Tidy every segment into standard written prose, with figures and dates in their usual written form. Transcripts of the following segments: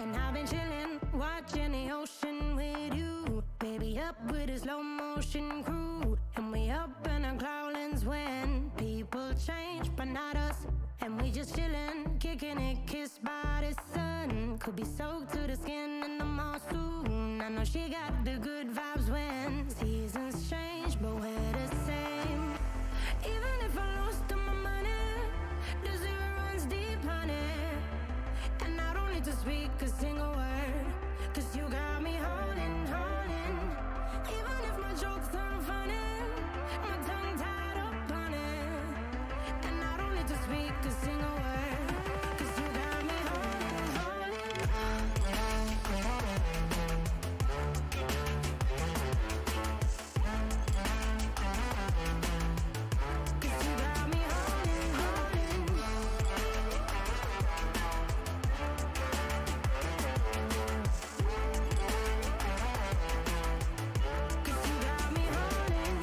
And I've been chillin', watching the ocean with you. Baby, up with a slow motion crew. And we up in our cloudlands when people change, but not us. And we just chillin', kicking it, kissed by the sun. Could be soaked to the skin in the mall soon. I know she got the good vibes when seasons change, but we're the same. Even if I lost all my money, the zero runs deep, honey. And I don't need to speak a single word, 'cause you got me holding, holding. Even if my jokes aren't funny, my tongue tied up on it. And I don't need to speak a single word, 'cause you got me holding, holding. 'Cause you got me holding, holding. 'Cause you got me holding.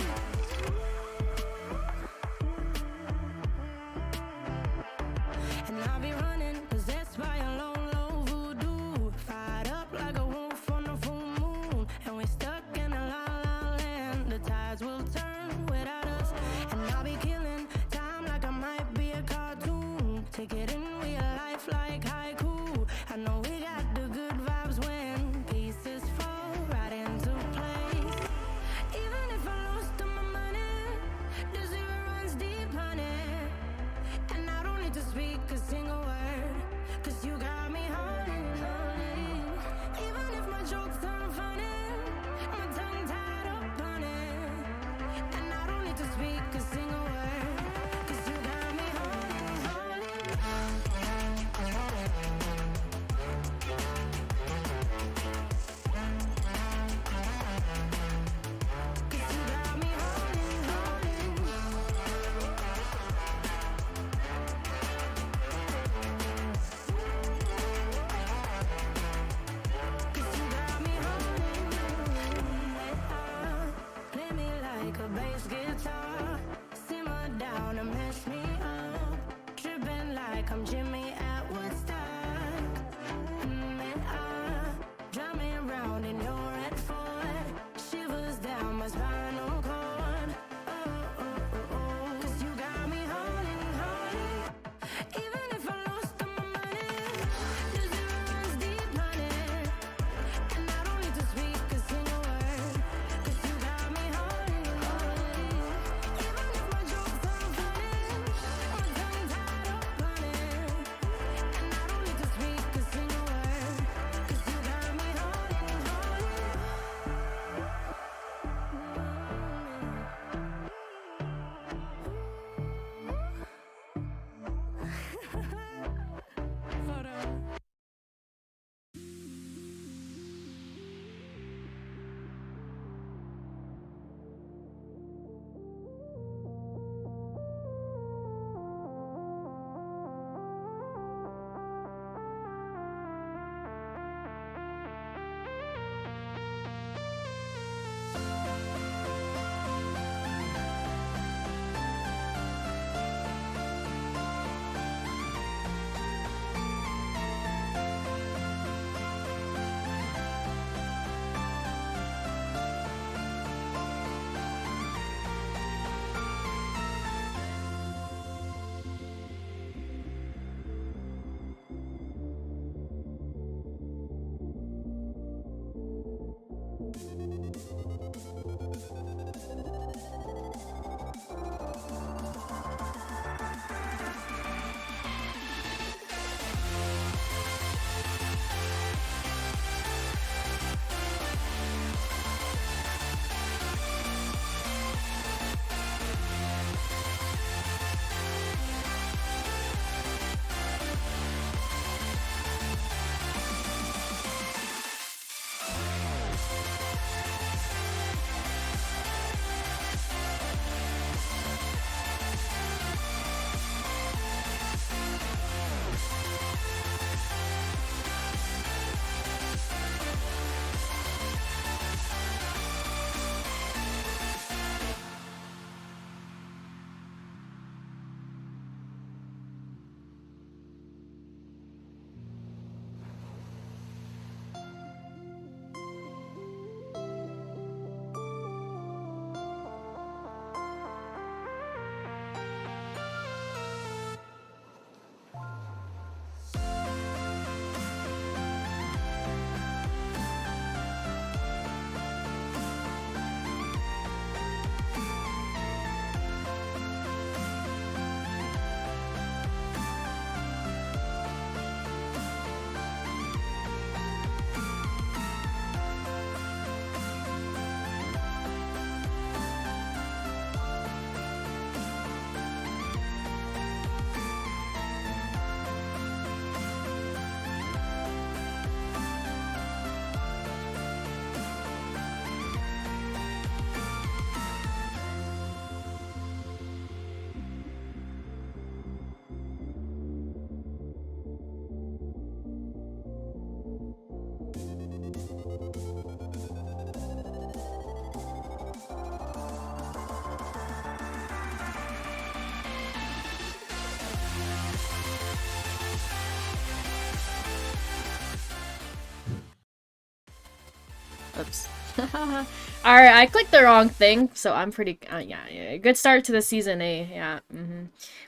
Oops. Alright, I clicked the wrong thing, so I'm pretty, yeah, good start to the season, eh? Yeah,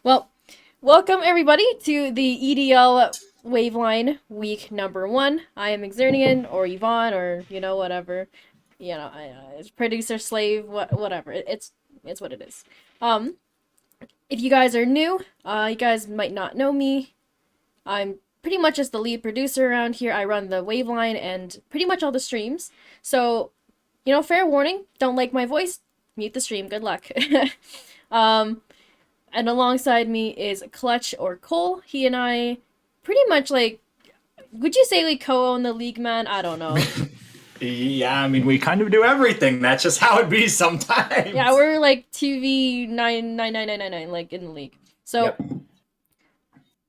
Well, welcome everybody to the EDL Waveline week number 1. I am Xernian, or Yvonne, or, whatever. It's producer, slave, whatever. It's what it is. If you guys are new, you guys might not know me. I'm pretty much just the lead producer around here. I run the Waveline and pretty much all the streams. So, fair warning, don't like my voice, mute the stream, good luck. And alongside me is Clutch or Cole. He and I pretty much would you say we co-own the league, man? I don't know. Yeah, I mean, we kind of do everything. That's just how it be sometimes. Yeah, we're like 2v99999, like in the league. So, Yep.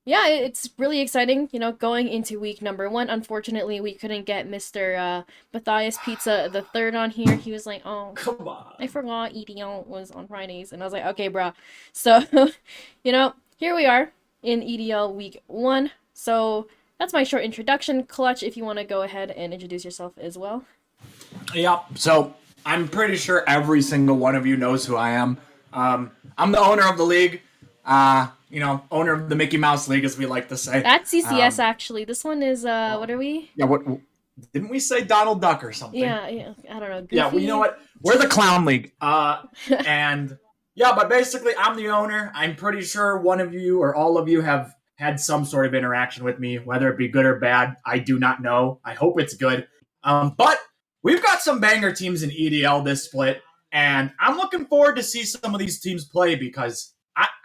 Yeah, it's really exciting, going into week number 1. Unfortunately, we couldn't get Mr. Matthias Pizza the third on here. He was like, oh, Come on. I forgot EDL was on Fridays. And I was like, okay, bro. So, here we are in EDL week 1. So, that's my short introduction. Clutch, if you want to go ahead and introduce yourself as well. Yep. So, I'm pretty sure every single one of you knows who I am. I'm the owner of the league. Owner of the Mickey Mouse League, as we like to say. That's CCS, actually. This one is, what are we? Yeah, what didn't we say Donald Duck or something? Yeah, I don't know. Goofy? Yeah, well, you know what? We're the Clown League. And, yeah, but basically, I'm the owner. I'm pretty sure one of you or all of you have had some sort of interaction with me, whether it be good or bad. I do not know. I hope it's good. But we've got some banger teams in EDL this split, and I'm looking forward to see some of these teams play because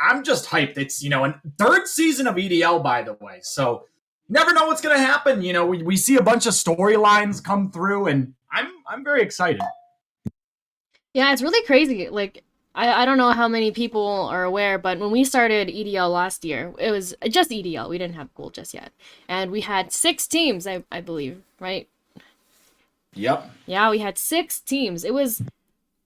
I'm just hyped. It's, a third season of EDL, by the way. So never know what's going to happen. We see a bunch of storylines come through, and I'm very excited. Yeah, it's really crazy. I don't know how many people are aware, but when we started EDL last year, it was just EDL. We didn't have Gold just yet. And we had 6 teams, I believe, right? Yep. Yeah, we had 6 teams. It was...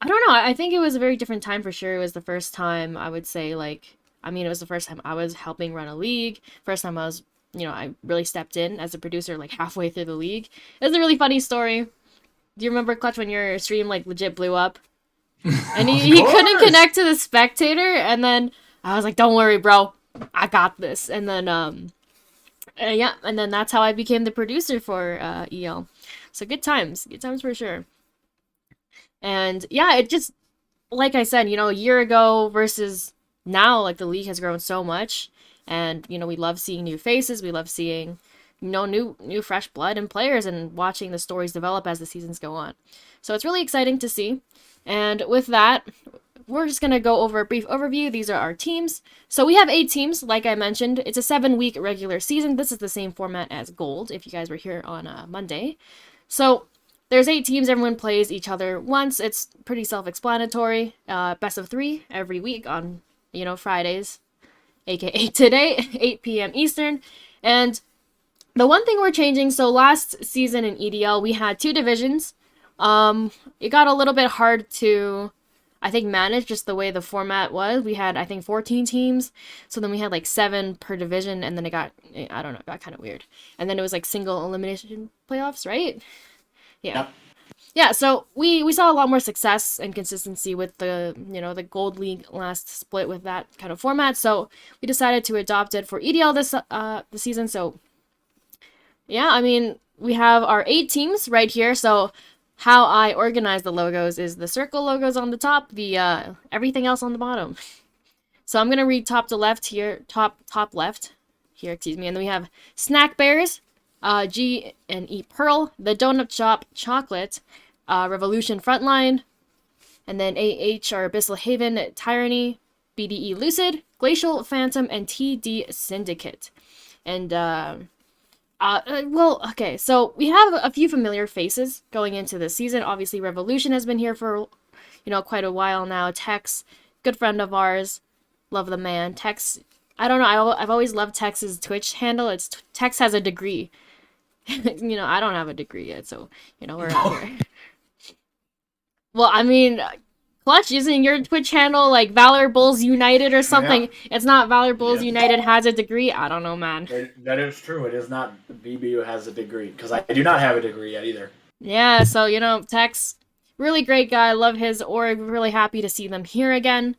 I don't know. I think it was a very different time for sure. It was the first time I would say it was the first time I was helping run a league. First time I was, I really stepped in as a producer halfway through the league. It was a really funny story. Do you remember, Clutch, when your stream legit blew up? And he couldn't connect to the spectator, and then I was like, don't worry, bro. I got this. And then, and then that's how I became the producer for EL. So good times for sure. And yeah, it just, like I said, a year ago versus now, the league has grown so much. And, we love seeing new faces. We love seeing, new fresh blood and players and watching the stories develop as the seasons go on. So it's really exciting to see. And with that, we're just going to go over a brief overview. These are our teams. So we have 8 teams, like I mentioned. It's a 7-week regular season. This is the same format as Gold, if you guys were here on Monday. So there's 8 teams. Everyone plays each other once. It's pretty self-explanatory. Best of 3 every week on, Fridays, aka today, 8 p.m. Eastern. And the one thing we're changing, so last season in EDL, we had 2 divisions. It got a little bit hard to, I think, manage just the way the format was. We had, I think, 14 teams. So then we had 7 per division, and then it got kind of weird. And then it was single elimination playoffs, right? Yeah. Yep. Yeah, so we saw a lot more success and consistency with the, the Gold League last split with that kind of format. So we decided to adopt it for EDL this season. So yeah, I mean, we have our 8 teams right here. So how I organize the logos is the circle logos on the top, the everything else on the bottom. So I'm going to read top to left here, top left here, excuse me. And then we have Snack Bears, G and E Pearl, the Donut Shop Chocolate, Revolution Frontline, and then AH are Abyssal Haven, Tyranny, BDE Lucid, Glacial Phantom, and TD Syndicate. And, okay, so we have a few familiar faces going into the season. Obviously, Revolution has been here for, quite a while now. Tex, good friend of ours, love the man. Tex, I don't know, I've always loved Tex's Twitch handle. It's Tex has a degree. I don't have a degree yet, so, we're out here. Well, I mean, Clutch, isn't your Twitch handle Valor Bulls United or something? Yeah. It's not Valor Bulls United has a degree? I don't know, man. That is true. It is not VBU has a degree, because I do not have a degree yet either. Yeah, so, Tex, really great guy. Love his org. Really happy to see them here again.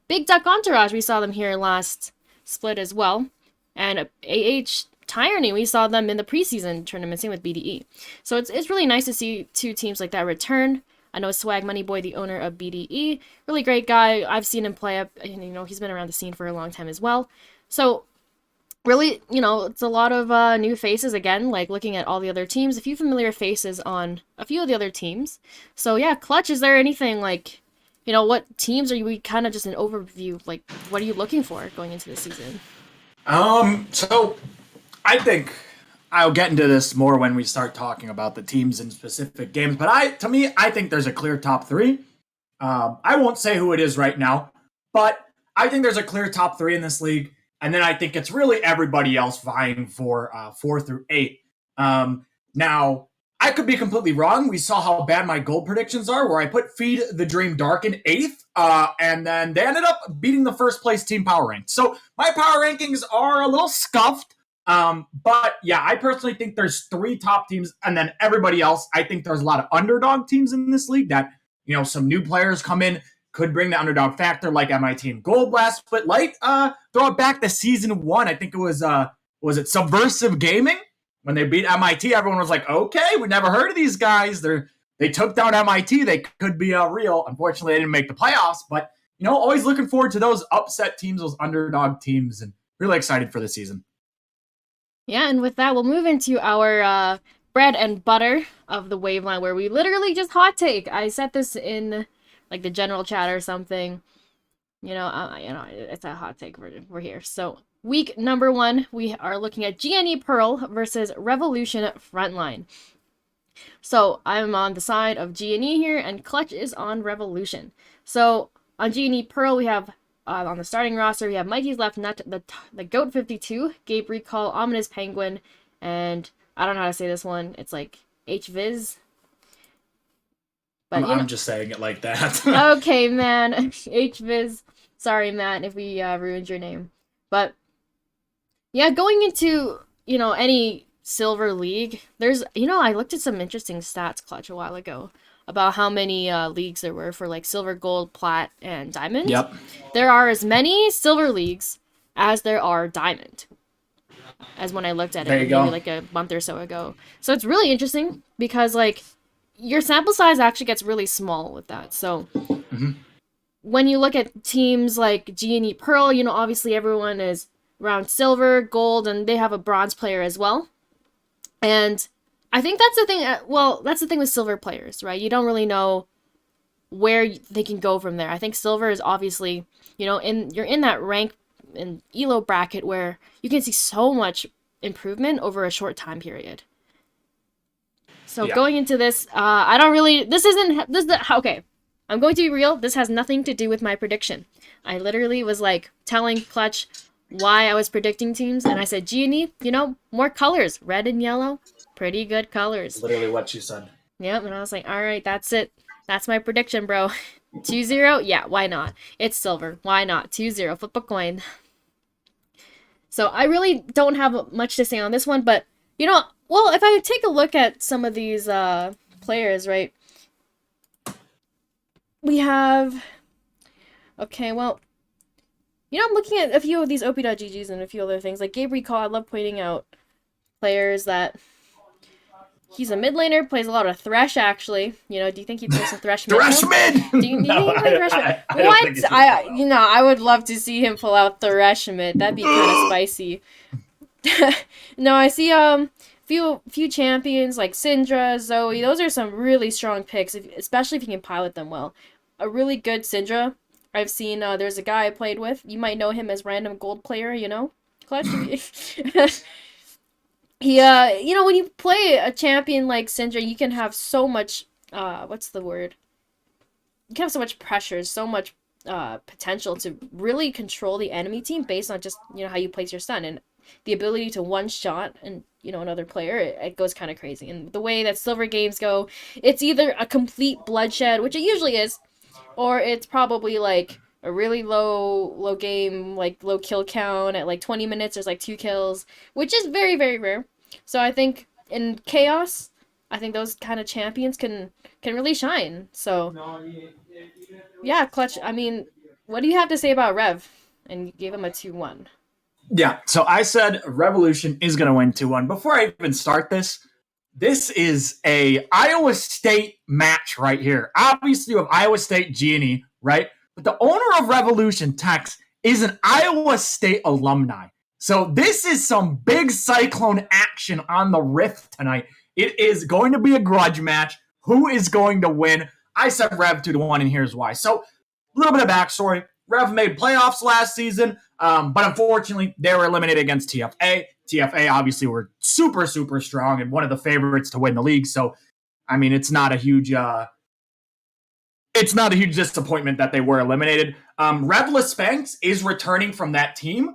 Big Duck Entourage, we saw them here last split as well. And AH Tyranny, we saw them in the preseason tournament, same with BDE. So it's really nice to see two teams like that return. I know Swag Money Boy, the owner of BDE, really great guy. I've seen him play up, and he's been around the scene for a long time as well. So really, it's a lot of new faces again, like looking at all the other teams, a few familiar faces on a few of the other teams. So yeah, Clutch, is there anything like, what teams are you, kind of just an overview, like what are you looking for going into the season? So I think I'll get into this more when we start talking about the teams in specific games, but I think there's a clear top three. I won't say who it is right now, but I think there's a clear top three in this league. And then I think it's really everybody else vying for 4 through 8. Now, I could be completely wrong. We saw how bad my gold predictions are, where I put Feed the Dream Dark in 8th, and then they ended up beating the first place team power rank. So my power rankings are a little scuffed. But yeah, I personally think there's 3 top teams, and then everybody else. I think there's a lot of underdog teams in this league that, some new players come in, could bring the underdog factor, like MIT and Gold Blast, but throw it back to season 1. I think it was it Subversive Gaming when they beat MIT. Everyone was like, okay, we never heard of these guys. They took down MIT. They could be real. Unfortunately, they didn't make the playoffs, but always looking forward to those upset teams, those underdog teams, and really excited for the season. Yeah, and with that, we'll move into our bread and butter of the Waveline, where we literally just hot take. I said this in like the general chat or something. It's a hot take. We're here. So week number 1, we are looking at GNE Pearl versus Revolution Frontline. So I'm on the side of GNE here, and Clutch is on Revolution. So on GNE Pearl, we have on the starting roster, we have Mikey's Left Nut, the Goat 52, Gabe Recall, Ominous Penguin, and I don't know how to say this one. It's like HViz. But I'm just saying it like that. Okay, man. HViz. Sorry, Matt, if we ruined your name. But yeah, going into, any silver league, there's, I looked at some interesting stats, Clutch, a while ago about how many leagues there were for like silver, gold, plat, and diamond. Yep. There are as many silver leagues as there are diamond, as when I looked at it maybe like a month or so ago. So it's really interesting because like your sample size actually gets really small with that. So when you look at teams like GNE Pearl, obviously everyone is around silver, gold, and they have a bronze player as well. And I think that's the thing. That's the thing with silver players, right? You don't really know where they can go from there. I think silver is obviously, you're in that rank and elo bracket where you can see so much improvement over a short time period. So going into this, I don't really, okay, I'm going to be real. This has nothing to do with my prediction. I literally was like telling Clutch why I was predicting teams, and I said, GNE, more colors, red and yellow, pretty good colors. Literally what you said. Yep, and I was like, all right, that's it. That's my prediction, bro. 2-0? Yeah, why not? It's silver. Why not? 2-0. Flip a coin. So I really don't have much to say on this one, but, if I take a look at some of these players, right? We have... Okay, well... I'm looking at a few of these OP.GGs and a few other things. Like Gabe Recall, I love pointing out players that... He's a mid laner, plays a lot of Thresh, actually. Do you think he plays some Thresh mid? Thresh mid! Do you think he plays Thresh mid? What? I would love to see him pull out Thresh mid. That'd be kind of spicy. No, I see few champions like Syndra, Zoe. Those are some really strong picks, especially if you can pilot them well. A really good Syndra. I've seen, there's a guy I played with. You might know him as Random Gold Player, Clutch? He, when you play a champion like Syndra, you can have so much, what's the word? You can have so much pressure, so much potential to really control the enemy team based on just, how you place your stun. And the ability to one-shot and, another player, it goes kind of crazy. And the way that silver games go, it's either a complete bloodshed, which it usually is, or it's probably, like, a really low game, like, low kill count. At, like, 20 minutes, there's, like, 2 kills, which is very, very rare. So I think in Chaos, I think those kind of champions can really shine. So yeah, Clutch. I mean, what do you have to say about Rev? And you gave him a 2-1. Yeah, so I said Revolution is going to win 2-1. Before I even start this is a Iowa State match right here. Obviously, you have Iowa State Genie, right? But the owner of Revolution, Tex, is an Iowa State alumni. So this is some big Cyclone action on the Rift tonight. It is going to be a grudge match. Who is going to win? I said Rev 2-1, and here's why. So a little bit of backstory. Rev made playoffs last season, but unfortunately, they were eliminated against TFA. TFA obviously were super, super strong and one of the favorites to win the league. So, I mean, it's not a huge disappointment that they were eliminated. Revless Spanx is returning from that team.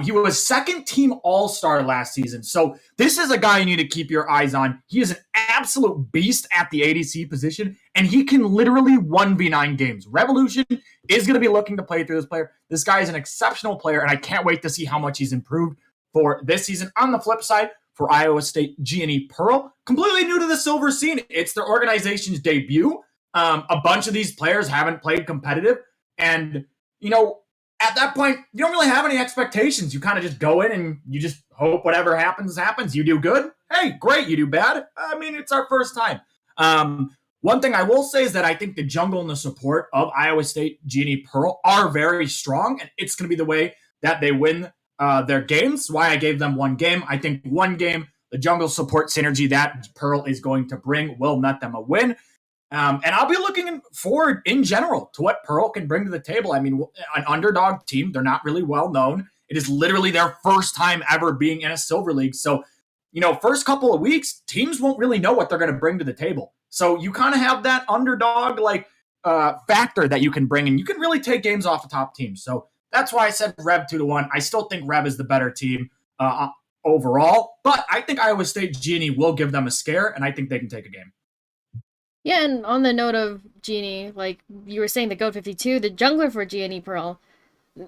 He was second team all-star last season. So this is a guy you need to keep your eyes on. He is an absolute beast at the ADC position, and he can literally 1v9 games. Revolution is going to be looking to play through this player. This guy is an exceptional player, and I can't wait to see how much he's improved for this season. On the flip side, for Iowa State, G&E Pearl, completely new to the silver scene. It's their organization's debut. A bunch of these players haven't played competitive, and, at that point, you don't really have any expectations. You kind of just go in and you just hope whatever happens. You do good. Hey, great. You do bad. I mean, it's our first time. One thing I will say is that I think the jungle and the support of Iowa State, Genie, Pearl are very strong, and it's going to be the way that they win their games. Why I gave them one game. I think one game, the jungle support synergy that Pearl is going to bring will net them a win. And I'll be looking forward in general to what Pearl can bring to the table. I mean, an underdog team, they're not really well known. It is literally their first time ever being in a Silver League. So, first couple of weeks, teams won't really know what they're going to bring to the table. So you kind of have that underdog factor that you can bring, and you can really take games off of top teams. So that's why I said Rev 2-1. I still think Rev is the better team overall, but I think Iowa State Genie will give them a scare, and I think they can take a game. Yeah, and on the note of Genie, like you were saying, the Goat 52, the jungler for G&E Pearl,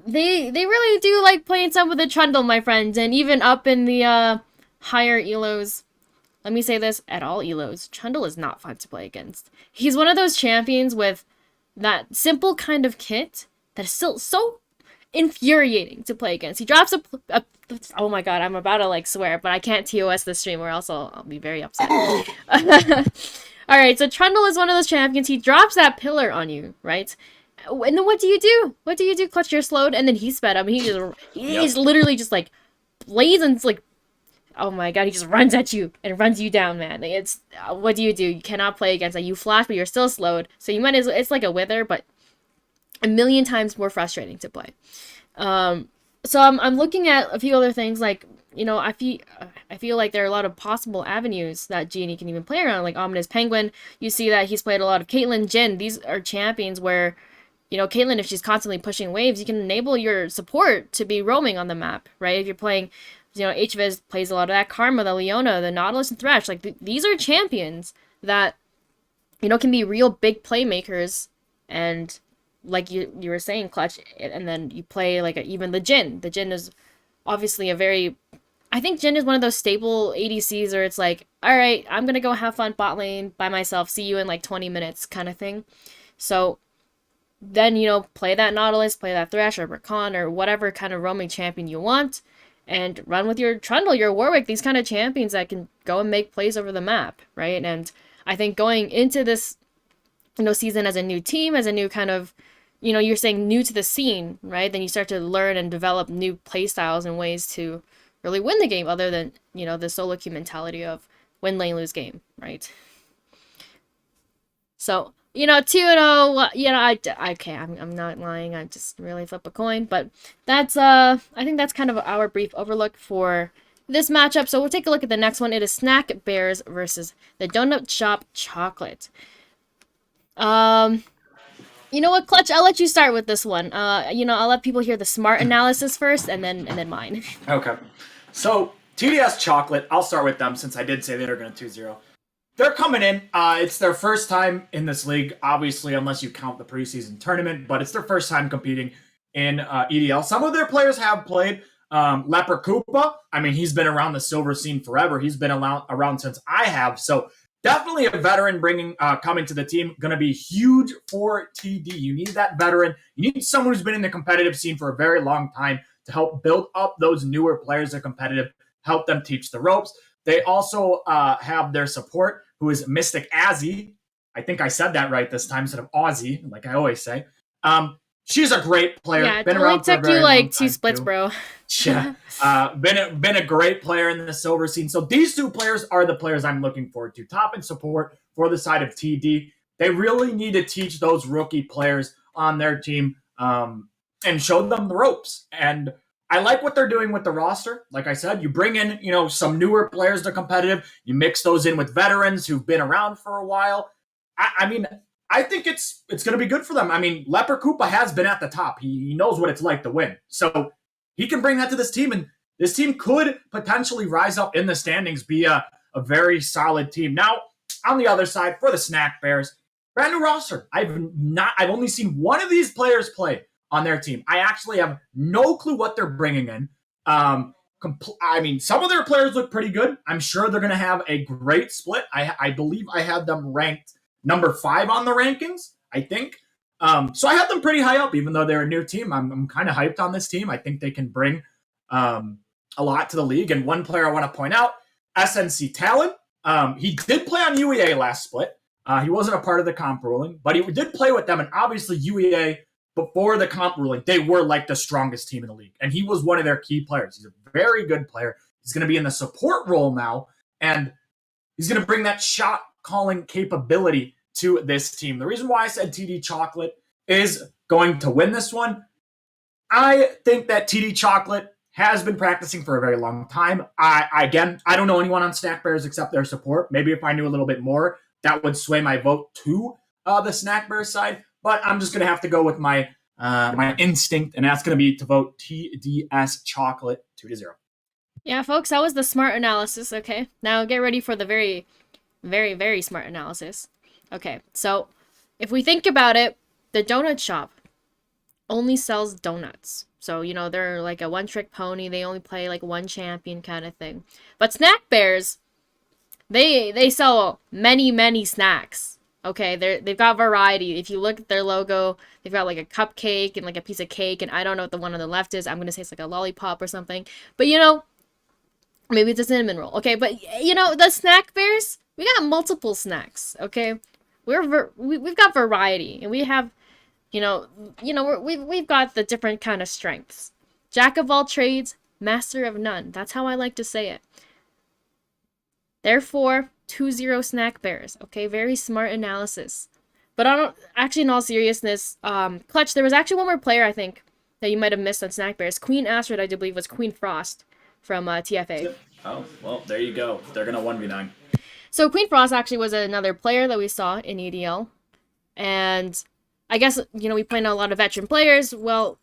they really do like playing some with the Trundle, my friends, and even up in the higher elos. Let me say this, at all elos, Trundle is not fun to play against. He's one of those champions with that simple kind of kit that is still so infuriating to play against. He drops a oh my god, I'm about to swear, but I can't TOS the stream or else I'll be very upset. Alright, so Trundle is one of those champions. He drops that pillar on you, right? And then what do you do? Clutch, you're slowed, and then he's sped up, and he's literally just blazing, oh my god, he just runs at you and runs you down, man. It's what do? You cannot play against that. You flash, but you're still slowed. So you might it's like a wither, but a million times more frustrating to play. So I'm looking at a few other things I feel like there are a lot of possible avenues that Genie can even play around, like Ominous Penguin. You see that he's played a lot of Caitlyn, Jhin. These are champions where, Caitlyn, if she's constantly pushing waves, you can enable your support to be roaming on the map, right? If you're playing, HViz plays a lot of that. Karma, the Leona, the Nautilus, and Thresh. These are champions that, can be real big playmakers. And like you were saying, Clutch, and then you play even the Jhin. The Jhin is obviously I think Jhin is one of those staple ADCs where it's all right, I'm going to go have fun bot lane by myself, see you in 20 minutes kind of thing. So then, play that Nautilus, play that Thresh or Rakan or whatever kind of roaming champion you want, and run with your Trundle, your Warwick, these kind of champions that can go and make plays over the map, right? And I think going into this, season as a new team, as a new kind of, you're saying new to the scene, right? Then you start to learn and develop new play styles and ways to really win the game other than, the solo queue mentality of win lane, lose game, right? So, 2-0, okay, I'm not lying. I just really flip a coin, but that's, I think that's kind of our brief overlook for this matchup. So we'll take a look at the next one. It is Snack Bears versus the Donut Shop Chocolate. You know what, Clutch? I'll let you start with this one. I'll let people hear the smart analysis first, and then mine. Okay. So, TDS Chocolate, I'll start with them since I did say they were going to 2-0. They're coming in. It's their first time in this league, obviously, unless you count the preseason tournament, but it's their first time competing in EDL. Some of their players have played. Leper Koopa, I mean, he's been around the silver scene forever. He's been around since I have. So definitely a veteran coming to the team, going to be huge for TD. You need that veteran. You need someone who's been in the competitive scene for a very long time to help build up those newer players that are competitive, help them teach the ropes. They also have their support, who is Mystic Azzy. I think I said that right this time instead of Aussie, like I always say. She's a great player. Yeah, been it around only for a took very you long like 2 time, splits, too. bro. Yeah, been a great player in the silver scene. So these two players are the players I'm looking forward to. Top and support for the side of TD. They really need to teach those rookie players on their team and show them the ropes. And I like what they're doing with the roster. Like I said, you bring in some newer players that are competitive. You mix those in with veterans who've been around for a while. I mean, I think it's going to be good for them. I mean, Leper Koopa has been at the top. He knows what it's like to win. So he can bring that to this team, and this team could potentially rise up in the standings, be a very solid team. Now, on the other side, for the Snack Bears, brand new roster. I've only seen one of these players play on their team. I actually have no clue what they're bringing in. I mean, some of their players look pretty good. I'm sure they're going to have a great split. I believe I have them ranked number 5 on the rankings, I think. So I have them pretty high up, even though they're a new team. I'm kind of hyped on this team. I think they can bring a lot to the league. And one player I want to point out, SNC Talon. He did play on UEA last split. He wasn't a part of the comp ruling, but he did play with them. And obviously UEA, before the comp ruling, they were like the strongest team in the league. And he was one of their key players. He's a very good player. He's going to be in the support role now. And he's going to bring that shot calling capability to this team. The reason why I said TD Chocolate is going to win this one, I think that TD Chocolate has been practicing for a very long time. I don't know anyone on Snack Bears except their support. Maybe if I knew a little bit more, that would sway my vote to the Snack Bears side. But I'm just going to have to go with my instinct, and that's going to be to vote TDS Chocolate 2-0. Yeah, folks, that was the smart analysis, okay? Now get ready for the very, very, very smart analysis. Okay, so if we think about it, the donut shop only sells donuts. So, they're like a one-trick pony. They only play like one champion kind of thing. But Snack Bears, they sell many, many snacks. Okay, they've got variety. If you look at their logo, they've got like a cupcake and like a piece of cake, and I don't know what the one on the left is. I'm going to say it's like a lollipop or something. But maybe it's a cinnamon roll. Okay, but the Snack Bears, we got multiple snacks, okay? We've got variety, and we have we've got the different kind of strengths. Jack of all trades, master of none. That's how I like to say it. Therefore, 2-0 Snack Bears. Okay, very smart analysis. But in all seriousness, Clutch, there was actually one more player I think that you might have missed on Snack Bears. Queen Astrid, I do believe, was Queen Frost from TFA. Oh, well, there you go. They're going to 1v9. So Queen Frost actually was another player that we saw in EDL. And I guess, we played a lot of veteran players. Well,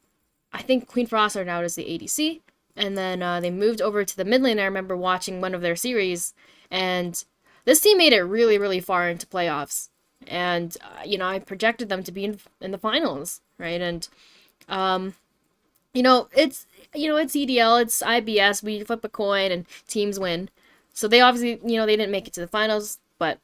I think Queen Frost are now as the ADC. And then they moved over to the mid lane. I remember watching one of their series. And this team made it really, really far into playoffs. And, I projected them to be in the finals, right? And, it's EDL, it's IBS. We flip a coin and teams win. So they obviously, they didn't make it to the finals. But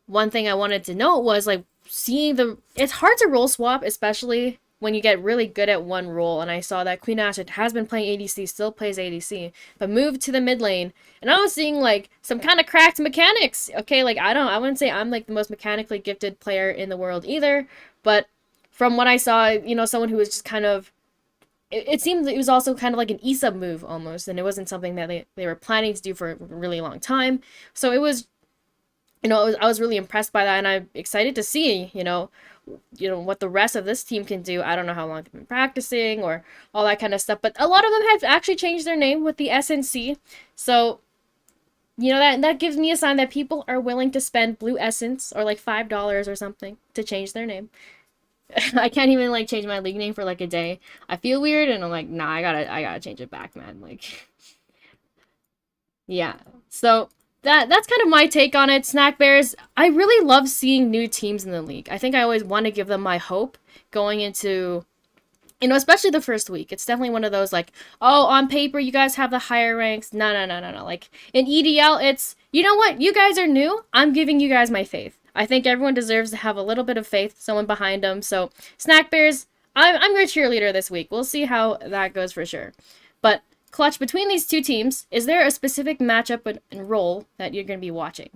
one thing I wanted to note was, like, it's hard to role swap, especially when you get really good at one role. And I saw that Queen Astrid has been playing ADC, still plays ADC, but moved to the mid lane. And I was seeing like some kind of cracked mechanics. Okay, like I wouldn't say I'm like the most mechanically gifted player in the world either, but from what I saw, someone who was just kind of, it seemed it was also kind of like an ESUB move almost, and it wasn't something that they were planning to do for a really long time. So it was, I was really impressed by that, and I'm excited to see, what the rest of this team can do. I don't know how long they've been practicing or all that kind of stuff, but a lot of them have actually changed their name with the SNC. So, that gives me a sign that people are willing to spend blue essence or like $5 or something to change their name. I can't even like change my league name for like a day. I feel weird, and I'm like, nah, I gotta change it back, man. Like, yeah. So that's kind of my take on it. Snack Bears, I really love seeing new teams in the league. I think I always want to give them my hope going into especially the first week. It's definitely one of those like, oh, on paper you guys have the higher ranks. No, no, no, no, no. Like in EDL, it's, you know what? You guys are new. I'm giving you guys my faith. I think everyone deserves to have a little bit of faith, someone behind them. So Snack Bears, I'm your cheerleader this week. We'll see how that goes for sure. But Clutch, between these two teams, is there a specific matchup and role that you're going to be watching?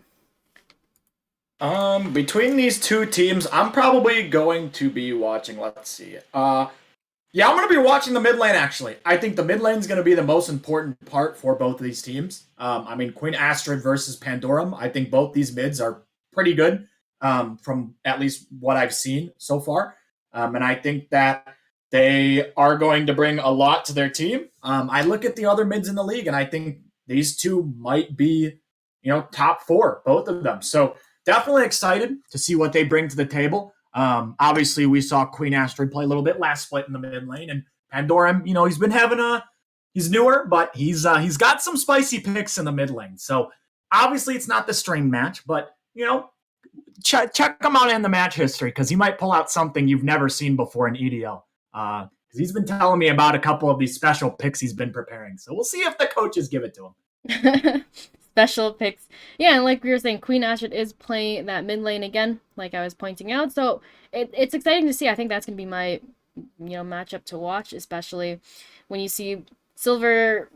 Between these two teams, I'm probably going to be watching, let's see. Yeah, I'm going to be watching the mid lane, actually. I think the mid lane is going to be the most important part for both of these teams. I mean, Queen Astrid versus Pandorum. I think both these mids are pretty good from at least what I've seen so far. And I think that they are going to bring a lot to their team. I look at the other mids in the league, and I think these two might be, top 4, both of them. So definitely excited to see what they bring to the table. Obviously, we saw Queen Astrid play a little bit last split in the mid lane, and Pandorum, he's been having he's newer, but he's got some spicy picks in the mid lane. So obviously, it's not the string match, but check him out in the match history because he might pull out something you've never seen before in EDL. Because he's been telling me about a couple of these special picks he's been preparing. So we'll see if the coaches give it to him. Special picks. Yeah, and like we were saying, Queen Astrid is playing that mid lane again, like I was pointing out. So it's exciting to see. I think that's going to be my matchup to watch, especially when you see silver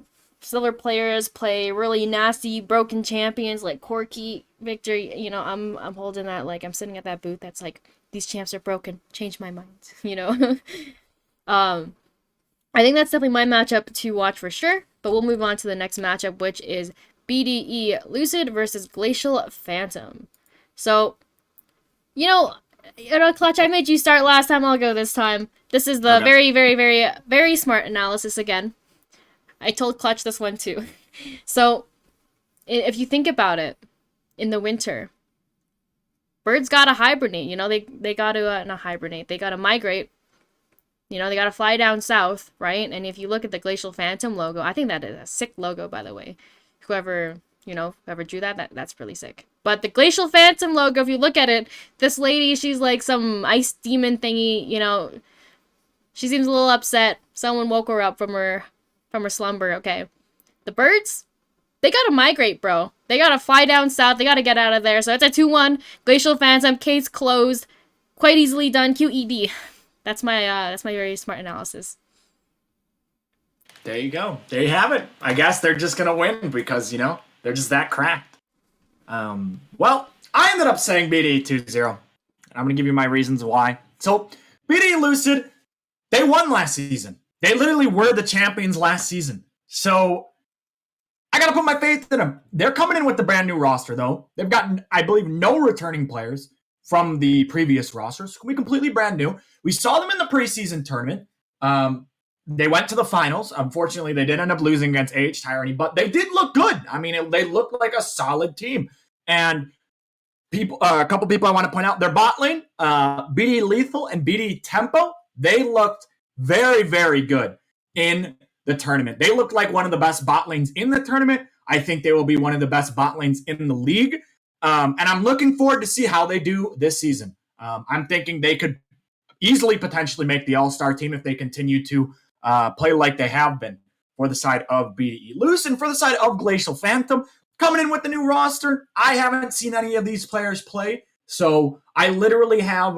players play really nasty broken champions like Corki, Victor. I'm holding that, like I'm sitting at that booth that's like, these champs are broken. Change my mind. I think that's definitely my matchup to watch for sure. But we'll move on to the next matchup, which is BDE Lucid versus Glacial Phantom. So, Clutch, I made you start last time, I'll go this time. This is the very, very, very, very smart analysis again. I told Clutch this one too. So, if you think about it, in the winter, birds gotta hibernate, they gotta, not hibernate, they gotta migrate. They gotta fly down south, right? And if you look at the Glacial Phantom logo, I think that is a sick logo, by the way. Whoever drew that's really sick. But the Glacial Phantom logo, if you look at it, this lady, she's like some ice demon thingy, she seems a little upset. Someone woke her up from her slumber, okay? The birds, they gotta migrate, bro. They gotta fly down south, they gotta get out of there. So it's a 2-1, Glacial Phantom, case closed, quite easily done, QED. That's my very smart analysis. There you go. There you have it. I guess they're just going to win because, they're just that cracked. Well, I ended up saying BDE 2-0. I'm going to give you my reasons why. So, BDE Lucid, they won last season. They literally were the champions last season. So, I got to put my faith in them. They're coming in with the brand new roster, though. They've gotten, I believe, no returning players from the previous rosters. It's going to be completely brand new. We saw them in the preseason tournament. They went to the finals. Unfortunately, they did end up losing against AH Tyranny, but they did look good. I mean, they looked like a solid team. And a couple people I want to point out, their bot lane, BD Lethal and BD Tempo, they looked very, very good in the tournament. They looked like one of the best bot lanes in the tournament. I think they will be one of the best bot lanes in the league. And I'm looking forward to see how they do this season. I'm thinking they could easily potentially make the All-Star team if they continue to play like they have been for the side of BDE Loose. And for the side of Glacial Phantom, coming in with the new roster, I haven't seen any of these players play. So I literally have,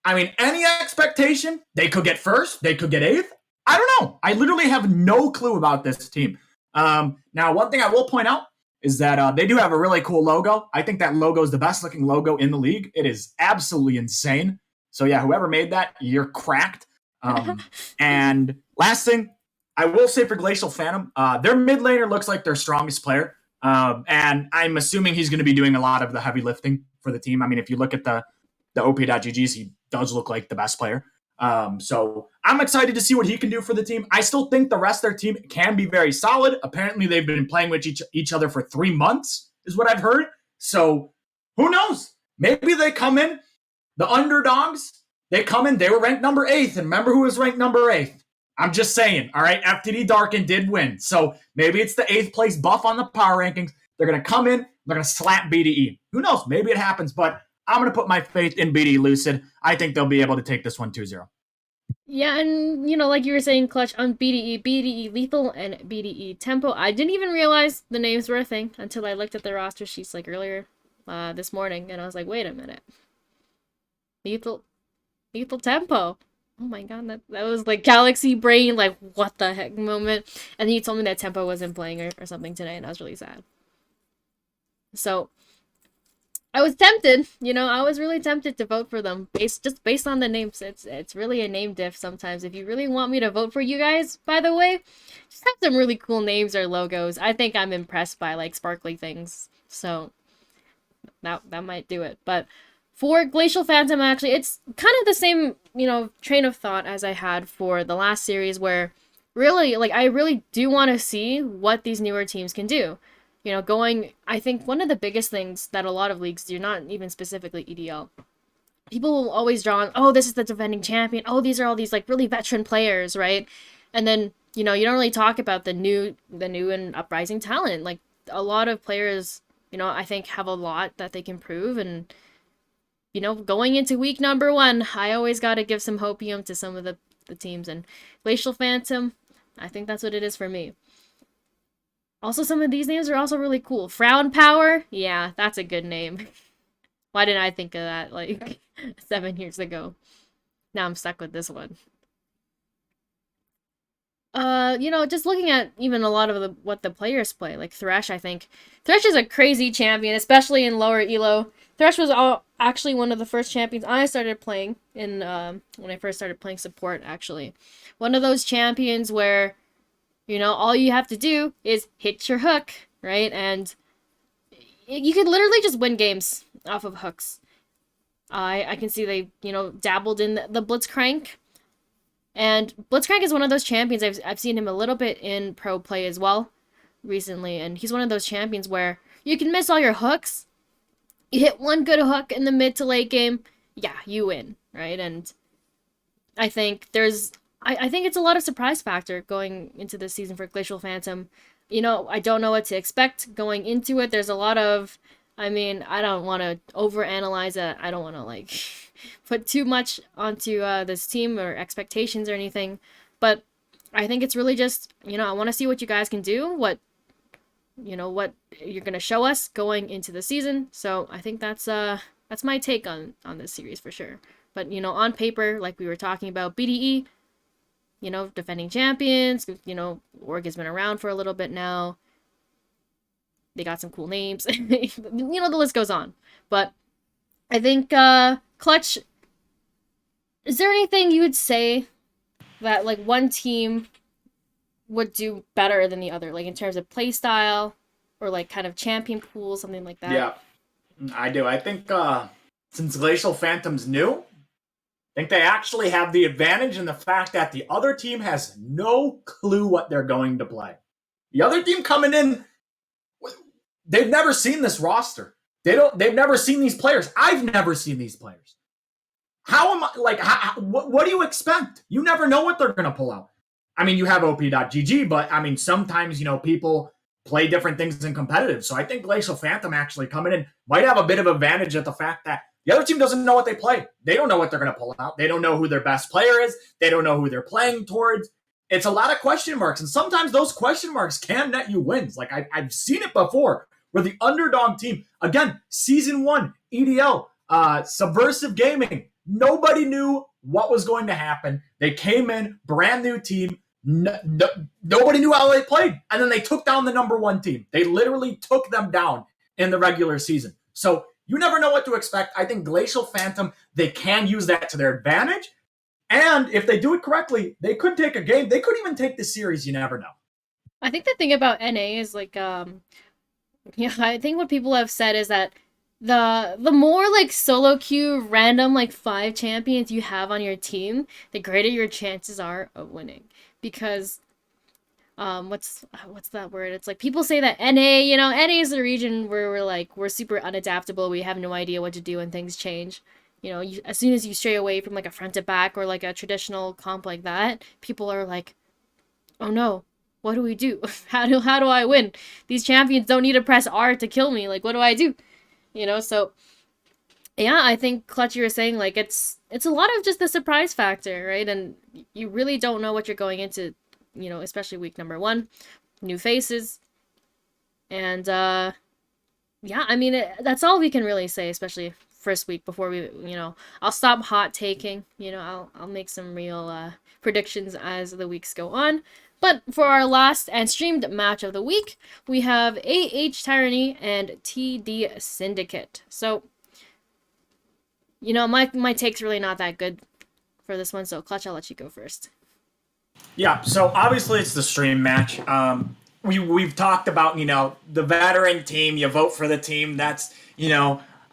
any expectation. They could get first. They could get 8th. I don't know. I literally have no clue about this team. Now, one thing I will point out is that they do have a really cool logo. I think that logo is the best looking logo in the league. It is absolutely insane. So yeah, whoever made that, you're cracked. And last thing, I will say for Glacial Phantom, their mid laner looks like their strongest player. And I'm assuming he's going to be doing a lot of the heavy lifting for the team. I mean, if you look at the OP.GGs, he does look like the best player. So I'm excited to see what he can do for the team. I still think the rest of their team can be very solid. Apparently, they've been playing with each other for 3 months, is what I've heard. So who knows? Maybe they come in, the underdogs, they come in, they were ranked number 8th. And remember who was ranked number 8th? I'm just saying, all right? FTD Darken did win. So maybe it's the 8th place buff on the power rankings. They're going to come in, they're going to slap BDE. Who knows? Maybe it happens, but I'm going to put my faith in BDE Lucid. I think they'll be able to take this one 2-0. Yeah, and like you were saying, Clutch on BDE Lethal, and BDE Tempo. I didn't even realize the names were a thing until I looked at the roster sheets like earlier this morning, and I was like, wait a minute, Lethal Lethal Tempo. Oh my god, that was like Galaxy Brain, like what the heck moment. And then you told me that Tempo wasn't playing or something today, and I was really sad. So I was tempted, I was really tempted to vote for them based on the names. It's really a name diff sometimes. If you really want me to vote for you guys, by the way, just have some really cool names or logos. I think I'm impressed by like sparkly things. So that might do it. But for Glacial Phantom, actually, it's kind of the same, train of thought as I had for the last series, where really, like, I really do want to see what these newer teams can do. I think one of the biggest things that a lot of leagues do, not even specifically EDL, people will always draw on, oh, this is the defending champion. Oh, these are all these like really veteran players, right? And then, you don't really talk about the new and uprising talent. Like a lot of players, I think have a lot that they can prove. And, going into week number 1, I always got to give some hopium to some of the teams. And Glacial Phantom, I think that's what it is for me. Also, some of these names are also really cool. Frown Power, yeah, that's a good name. Why didn't I think of that like 7 years ago? Now I'm stuck with this one. Just looking at even a lot of what the players play, like Thresh, I think Thresh is a crazy champion, especially in lower elo. Thresh was actually one of the first champions I started playing in when I first started playing support. Actually, one of those champions where all you have to do is hit your hook, right? And you could literally just win games off of hooks. I can see they dabbled in the Blitzcrank. And Blitzcrank is one of those champions. I've seen him a little bit in pro play as well recently, and he's one of those champions where you can miss all your hooks. You hit one good hook in the mid to late game, yeah, you win, right? And I think I think it's a lot of surprise factor going into this season for Glacial Phantom. I don't know what to expect going into it. There's a lot of, I don't want to overanalyze it. I don't want to like put too much onto this team or expectations or anything. But I think it's really just, I want to see what you guys can do, what you're going to show us going into the season. So I think that's my take on this series for sure. But, on paper, like we were talking about, BDE, defending champions, org has been around for a little bit now. They got some cool names. The list goes on. But I think, Clutch, is there anything you would say that, like, one team would do better than the other? Like, in terms of play style or, like, kind of champion pool, something like that? Yeah, I do. I think since Glacial Phantom's new, I think they actually have the advantage in the fact that the other team has no clue what they're going to play. The other team coming in, they've never seen this roster. They've never seen these players. I've never seen these players. How am I, like, what do you expect? You never know what they're going to pull out. You have op.gg, but sometimes, people play different things in competitive. So I think Glacial Phantom actually coming in might have a bit of advantage at the fact that the other team doesn't know what they play. They don't know what they're going to pull out. They don't know who their best player is. They don't know who they're playing towards. It's a lot of question marks, and sometimes those question marks can net you wins. Like I've seen it before, where the underdog team, again, season 1, EDL, Subversive Gaming, nobody knew what was going to happen. They came in, brand new team. Nobody knew how they played, and then they took down the number 1 team. They literally took them down in the regular season. So you never know what to expect. I think Glacial Phantom, they can use that to their advantage. And if they do it correctly, they could take a game. They could even take the series. You never know. I think the thing about NA is like, I think what people have said is that the more like solo queue random like 5 champions you have on your team, the greater your chances are of winning. Because what's that word? It's like people say that NA, NA is the region where we're super unadaptable. We have no idea what to do when things change. As soon as you stray away from like a front to back or like a traditional comp like that, people are like, oh no, what do we do? How do I win? These champions don't need to press R to kill me. Like, what do I do? So Yeah, I think Clutch, you were saying like it's a lot of just the surprise factor, right? And you really don't know what you're going into, especially week number 1, new faces, and yeah, I mean that's all we can really say, especially first week before I'll stop hot taking, I'll make some real predictions as the weeks go on. But for our last and streamed match of the week, we have Tyranny and TD Syndicate. So my take's really not that good for this one, so Clutch, I'll let you go first. Yeah, so obviously it's the stream match. We've talked about, the veteran team, you vote for the team. That's,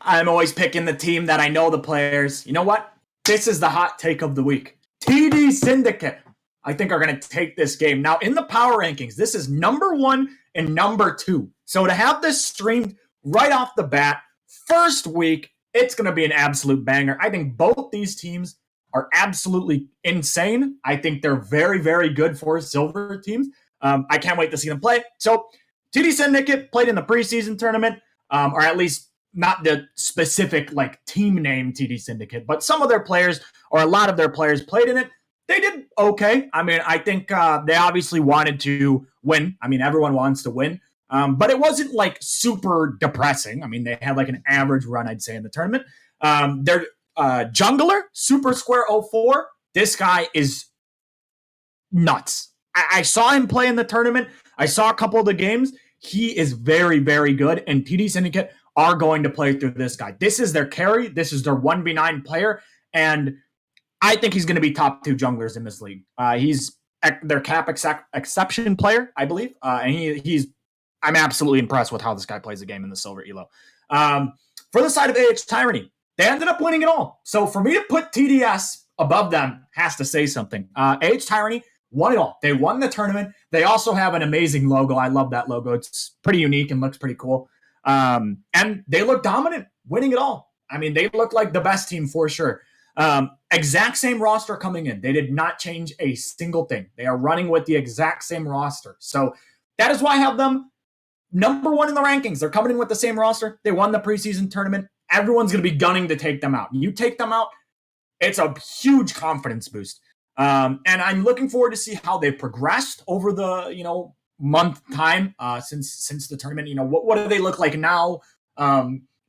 I'm always picking the team that I know the players. You know what? This is the hot take of the week. TD Syndicate, I think, are going to take this game. Now, in the power rankings, this is number 1 and number 2. So to have this streamed right off the bat, first week, it's going to be an absolute banger. I think both these teams are absolutely insane. I think they're very, very good for silver teams. I can't wait to see them play. So TD Syndicate played in the preseason tournament, or at least not the specific team name TD Syndicate, but some of their players or a lot of their players played in it. They did okay. I mean, I think they obviously wanted to win. I mean, everyone wants to win. But it wasn't super depressing. I mean, they had an average run, I'd say, in the tournament. Their jungler, Super Square 04, this guy is nuts. I saw him play in the tournament. I saw a couple of the games. He is very, very good, and TD Syndicate are going to play through this guy. This is their carry. This is their 1v9 player, and I think he's going to be top 2 junglers in this league. He's their cap exception player, I believe, and I'm absolutely impressed with how this guy plays the game in the silver elo. For the side of Tyranny, they ended up winning it all. So for me to put TDS above them has to say something. Tyranny won it all. They won the tournament. They also have an amazing logo. I love that logo. It's pretty unique and looks pretty cool. And they look dominant, winning it all. I mean, they look like the best team for sure. Exact same roster coming in. They did not change a single thing. They are running with the exact same roster. So that is why I have them number 1 in the rankings. They're coming in with the same roster. They won the preseason tournament. Everyone's going to be gunning to take them out. You take them out, it's a huge confidence boost. And I'm looking forward to see how they've progressed over the, month time since the tournament. What do they look like now?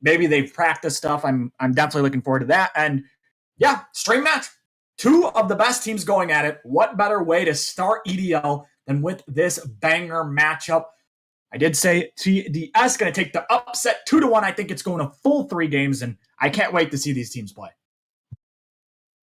Maybe they've practiced stuff. I'm definitely looking forward to that. And yeah, stream match. 2 of the best teams going at it. What better way to start EDL than with this banger matchup? I did say TDS going to take the upset 2-1. I think it's going a full 3 games, and I can't wait to see these teams play.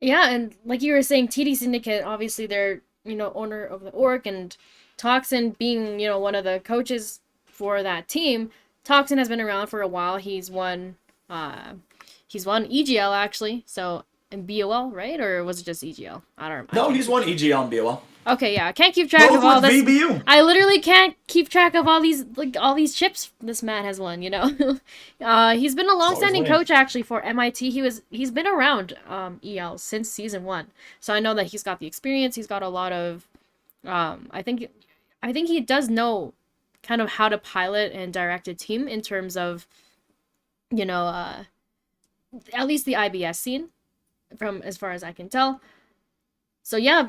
Yeah, and like you were saying, TD Syndicate, obviously they're, owner of the org, and Toxin being, one of the coaches for that team. Toxin has been around for a while. He's won EGL actually, so in BOL, right? Or was it just EGL? I don't remember. No, he's won EGL and BOL. Okay, yeah, I can't keep track of all this. VBU. I literally can't keep track of all these chips this man has won. He's been a long-standing coach actually for MIT. He's been around EL since season 1, so I know that he's got the experience. He's got a lot of, I think he does know kind of how to pilot and direct a team in terms of, at least the IBS scene, from as far as I can tell. So yeah,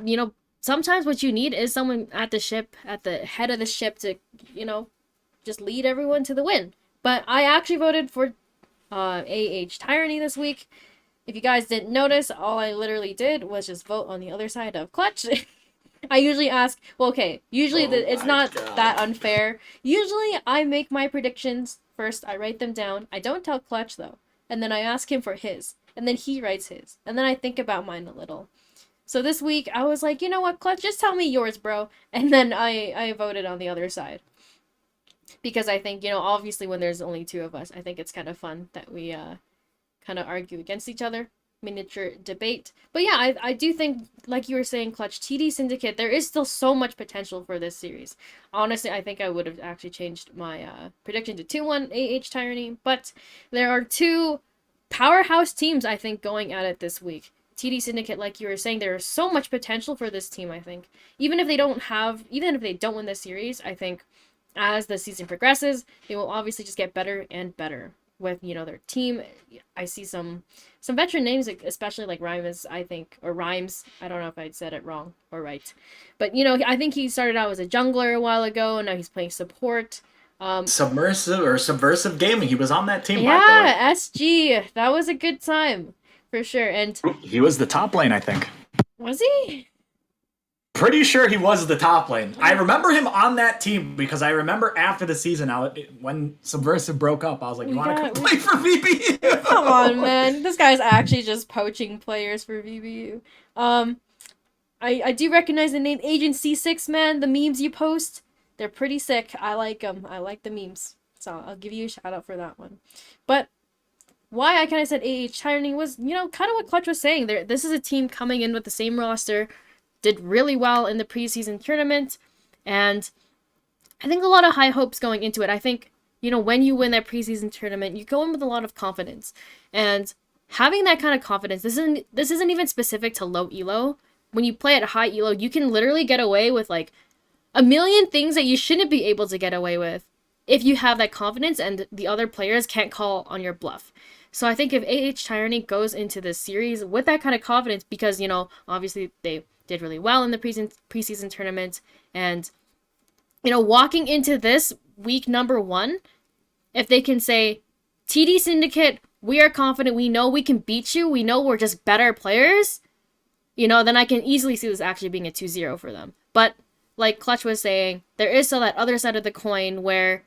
sometimes what you need is someone at the head of the ship to, just lead everyone to the win. But I actually voted for Tyranny this week. If you guys didn't notice, all I literally did was just vote on the other side of Clutch. I usually ask, it's not that unfair. Usually I make my predictions first, I write them down. I don't tell Clutch though. And then I ask him for his. And then he writes his. And then I think about mine a little. So this week, I was like, you know what, Clutch, just tell me yours, bro. And then I voted on the other side. Because I think, obviously when there's only 2 of us, I think it's kind of fun that we kind of argue against each other. Miniature debate. But yeah, I do think, like you were saying, Clutch, TD Syndicate, there is still so much potential for this series. Honestly, I think I would have actually changed my prediction to 2-1 Tyranny. But there are 2 powerhouse teams, I think, going at it this week. TD Syndicate, like you were saying, there is so much potential for this team, I think. Even if they don't win this series, I think as the season progresses, they will obviously just get better and better. with, you know, their team. I see some veteran names, especially like Rhymes, I think, or Rhymes. I don't know if I said it wrong or right. But, you know, I think he started out as a jungler a while ago, and now he's playing support. Subversive gaming. He was on that team, by the way. Yeah, SG. That was a good time, for sure. And He was the top lane, I think. was he? Pretty sure he was the top lane. I remember him on that team because I remember after the season, when Subversive broke up, I was like, "You want to come play for VBU?" Come on, man. This guy's actually just poaching players for VBU. I do recognize the name Agent C6, man. The memes you post, they're pretty sick. I like them. I like the memes. So I'll give you a shout out for that one. But why I kind of said AH Tyranny was, you know, kind of what Clutch was saying. This is a team coming in with the same roster, did really well in the preseason tournament, and I think a lot of high hopes going into it. I think, you know, when you win that preseason tournament, you go in with a lot of confidence, and having that kind of confidence, this isn't even specific to low elo. When you play at high elo, you can literally get away with like a million things that you shouldn't be able to get away with if you have that confidence and the other players can't call on your bluff. So I think if AH Tyranny goes into this series with that kind of confidence, because, you know, obviously they did really well in the preseason tournament, and, you know, walking into this week number 1, if they can say, TD Syndicate, we are confident, we know we can beat you, we know we're just better players, you know, then I can easily see this actually being a 2-0 for them. But like Clutch was saying, there is still that other side of the coin where,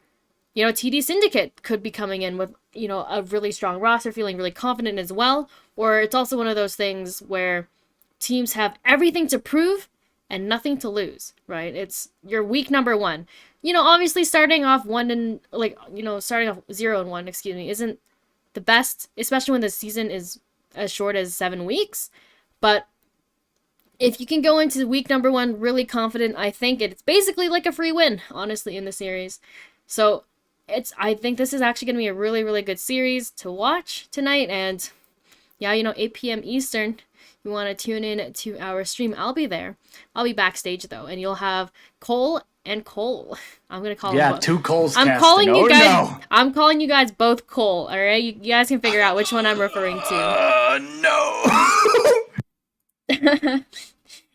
you know, TD Syndicate could be coming in with, you know, a really strong roster, feeling really confident as well. Or it's also one of those things where teams have everything to prove and nothing to lose, right? It's your week number 1. You know, obviously starting off 0-1, isn't the best, especially when the season is as short as 7 weeks. But if you can go into week number 1 really confident, I think it's basically like a free win, honestly, in the series. So I think this is actually going to be a really, really good series to watch tonight. And yeah, you know, 8 p.m. Eastern, you want to tune in to our stream. I'll be there. I'll be backstage though, and you'll have Cole and Cole. I'm gonna call them both. 2 Coles. I'm calling you guys. No. I'm calling you guys both Cole. All right, you guys can figure out which one I'm referring to. No.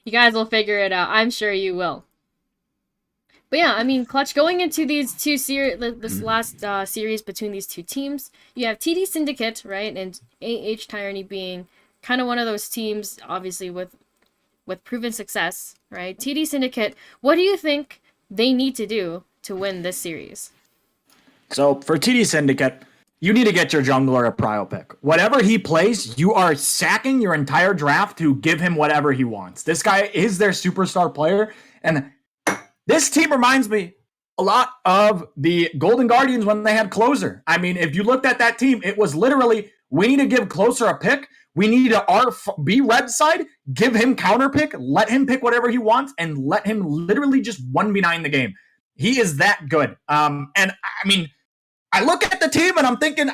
You guys will figure it out. I'm sure you will. But yeah, I mean, Clutch, going into these two this last series between these two teams, you have TD Syndicate, right, and AH Tyranny being kind of one of those teams, obviously with proven success, right? TD Syndicate, what do you think they need to do to win this series? So for TD Syndicate, you need to get your jungler a prio pick. Whatever he plays, you are sacking your entire draft to give him whatever he wants. This guy is their superstar player, and this team reminds me a lot of the Golden Guardians when they had Closer. I mean, if you looked at that team, it was literally, we need to give Closer a pick. We need to be red side, give him counter pick, let him pick whatever he wants, and let him literally just 1v9 the game. He is that good. And I mean, I look at the team and I'm thinking,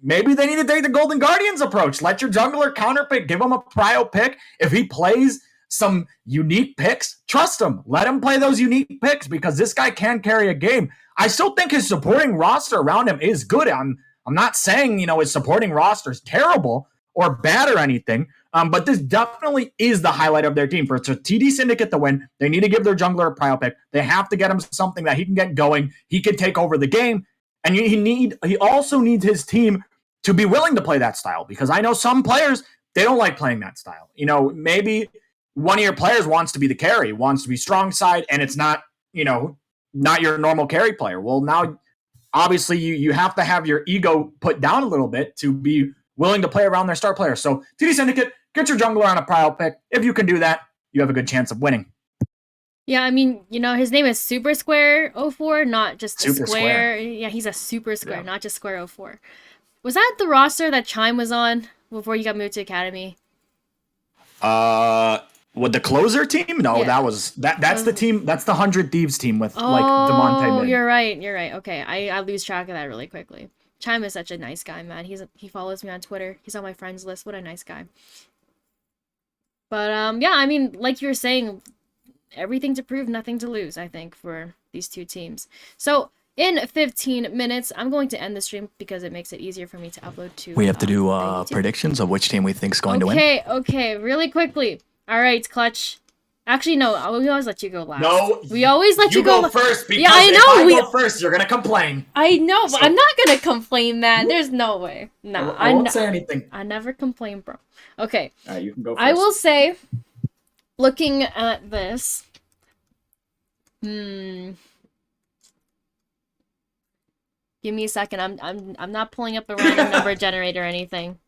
maybe they need to take the Golden Guardians approach. Let your jungler counter pick, give him a prio pick. If he plays some unique picks, trust him. Let him play those unique picks because this guy can carry a game. I still think his supporting roster around him is good. I'm not saying, you know, his supporting roster is terrible or bad or anything, but this definitely is the highlight of their team. For TD Syndicate to win, they need to give their jungler a prio pick. They have to get him something that he can get going. He can take over the game, and he also needs his team to be willing to play that style, because I know some players, they don't like playing that style. You know, maybe one of your players wants to be the carry, wants to be strong side, and it's not, you know, not your normal carry player. Well, now, obviously, you have to have your ego put down a little bit to be willing to play around their star players. So, TD Syndicate, get your jungler on a prio pick. If you can do that, you have a good chance of winning. Yeah, I mean, you know, his name is Super Square 04, not just Super Square. Yeah, he's a Super Square, not just Square 04. Was that the roster that Chime was on before he got moved to Academy? With the Closer team? No, yeah. That's the team. That's the 100 Thieves team with like DeMonte Mid. You're right. Okay, I lose track of that really quickly. Chime is such a nice guy, man. He follows me on Twitter. He's on my friends list. What a nice guy. But yeah, I mean, like you were saying, everything to prove, nothing to lose, I think, for these two teams. So in 15 minutes. I'm going to end the stream because it makes it easier for me to upload to. We have to do YouTube. predictions of which team we think's going to win. Okay, really quickly. All right, Clutch. Actually, no, we always let you go last. No, we always let you go first because I know, if I go first, you're gonna complain. I know, but I'm not gonna complain, man. There's no way. Nah, I won't say anything. I never complain, bro. Okay. All right, you can go first. I will say, looking at this, give me a second. I'm not pulling up a random number generator or anything.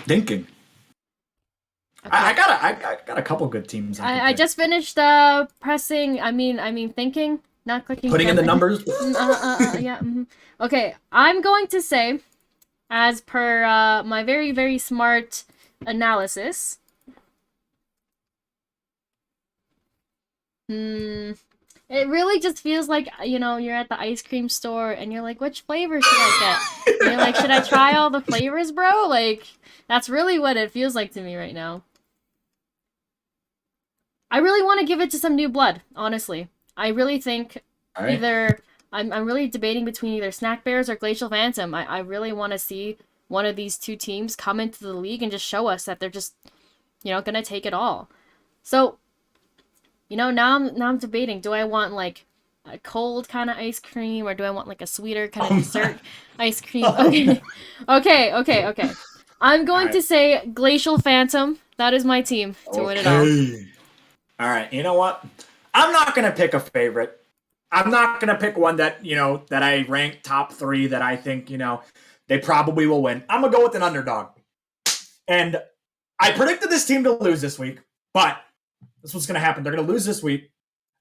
Thinking. Okay. I got a couple good teams. I just finished pressing. I mean thinking, not clicking. Putting in the numbers. Yeah. Okay, I'm going to say, as per my very, very smart analysis. It really just feels like, you're at the ice cream store and you're like, which flavor should I get? And you're like, should I try all the flavors, bro? Like, that's really what it feels like to me right now. I really want to give it to some new blood, honestly. I really think either... I'm really debating between either Snack Bears or Glacial Phantom. I really want to see one of these two teams come into the league and just show us that they're just, gonna take it all. So... now I'm debating. Do I want like a cold kind of ice cream, or do I want like a sweeter kind of dessert ice cream? Okay. I'm going to say Glacial Phantom. That is my team to win it all. All right. You know what? I'm not gonna pick a favorite. I'm not gonna pick one that that I rank top 3 that I think they probably will win. I'm gonna go with an underdog, and I predicted this team to lose this week, but. This is what's going to happen. They're going to lose this week.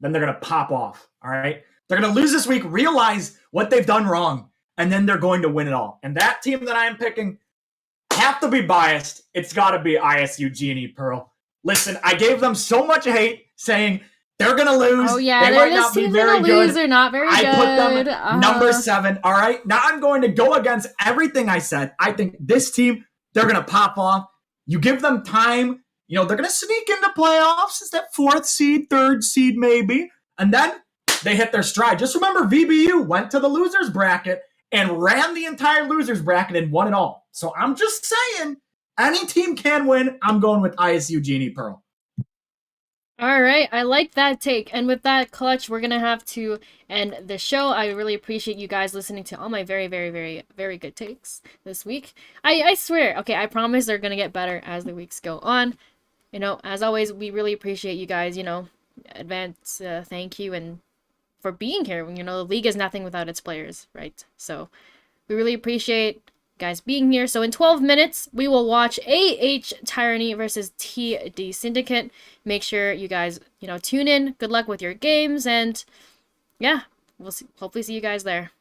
Then they're going to pop off. All right. They're going to lose this week, realize what they've done wrong, and then they're going to win it all. And that team that I am picking, have to be biased. It's got to be ISU Genie Pearl. Listen, I gave them so much hate saying they're going to lose. Oh, yeah. They might not be very good. They're not very good. I put them number 7. All right. Now I'm going to go against everything I said. I think this team, they're going to pop off. You give them time. They're going to sneak into playoffs as that 4th seed, 3rd seed maybe. And then they hit their stride. Just remember, VBU went to the losers bracket and ran the entire losers bracket and won it all. So I'm just saying, any team can win. I'm going with ISU Genie Pearl. All right, I like that take. And with that, Clutch, we're going to have to end the show. I really appreciate you guys listening to all my very, very, very, very good takes this week. I swear, okay, I promise they're going to get better as the weeks go on. As always, we really appreciate you guys, advance thank you and for being here. The league is nothing without its players, right? So we really appreciate guys being here. So in 12 minutes, we will watch AH Tyranny versus TD Syndicate. Make sure you guys, tune in. Good luck with your games. And yeah, we'll hopefully see you guys there.